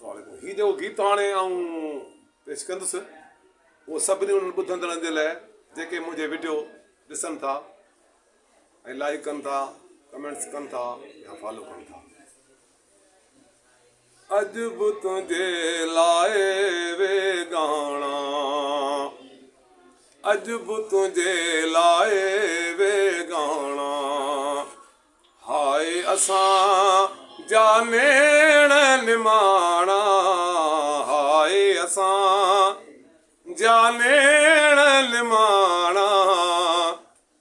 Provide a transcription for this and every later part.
ही जो गीत हाणे आऊं पेश कंदुसि उहो सभिनी उन्हनि ॿुधंदड़नि जे लाइ जेके मुंहिंजे वीडियो ॾिसनि था ऐं लाइक कनि था, कमेंट्स कनि था या फॉलो कनि था। अॼु बि तुंहिंजे लाइ वे गाणा, अॼु बि तुंहिंजे लाइ वे गाणा, हाय असां जानेण निमाणा, हाय असां जानेण निमाणा,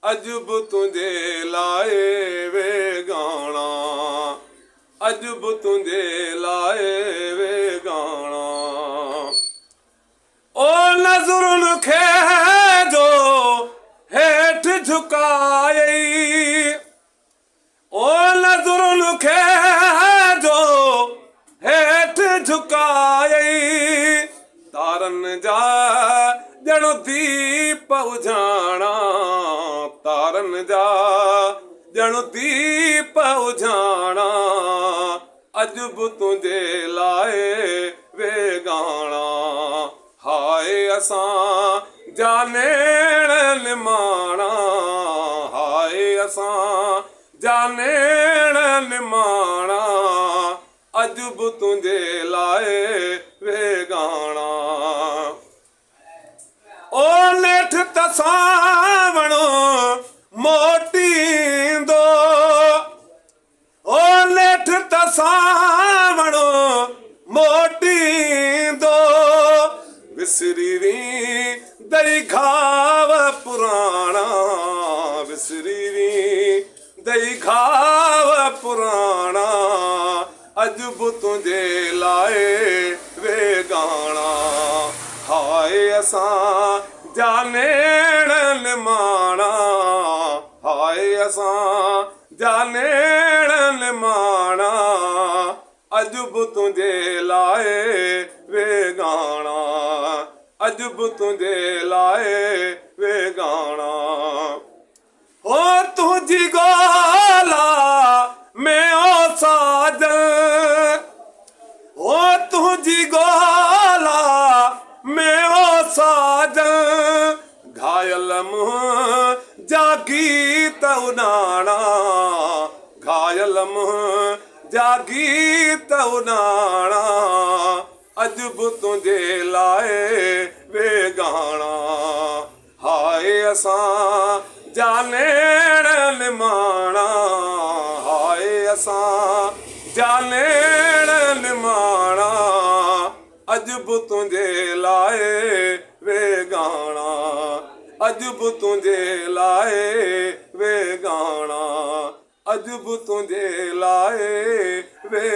अॼु बि तुंहिंजे लाइ वे गाणा, अॼु बि तुंहिंजे लाइ वे गाणा। ओ नज़रुनि खे जो हेठि झुकायई, ओ नज़रुनि खे जो हेठि झुकायई, तारनि जा ॼण दीप उजाणा, तारनि जा ॼण दीप उजाणा, अॼु बि तुंहिंजे लाइ वे गाणा, हाय असां जानेण निमाणा, हाय असां जानेण निमाणा, अॼु बि तुंहिंजे लाइ वे गाणा। ओ नेठ त सावणो मोटींदो, ओ नेठ त सावणो मोटींदो, विसरी दई घाव पुराणा, विसरी दई घाव पुराणा, अॼु बि तुंहिंजे लाइ वे गाणा, हाय असां जानेण निमाणा, हाय असां जानेण निमाणा, अॼु बि तुंहिंजे लाइ वे गाणा, अॼु बि तुंहिंजे लाइ वे गाणा। हो तुंहिंजी ॻोल्हा में ओ साजन, हो तुंहिंजी ॻोल्हा में ओ साजन, घायल मुंहिंजा गीत उॾाणा, घायल मुंहिंजा गीत उॾाणा, अॼु बि तुंहिंजे लाइ वे गाणा, हाय असां जानेण निमाणा, हाय असां जानेण निमाणा, अॼु बि तुंहिंजे लाइ वे गाणा, अॼु बि तुंहिंजे लाइ वे गाणा, अॼु बि तुंहिंजे लाइ वे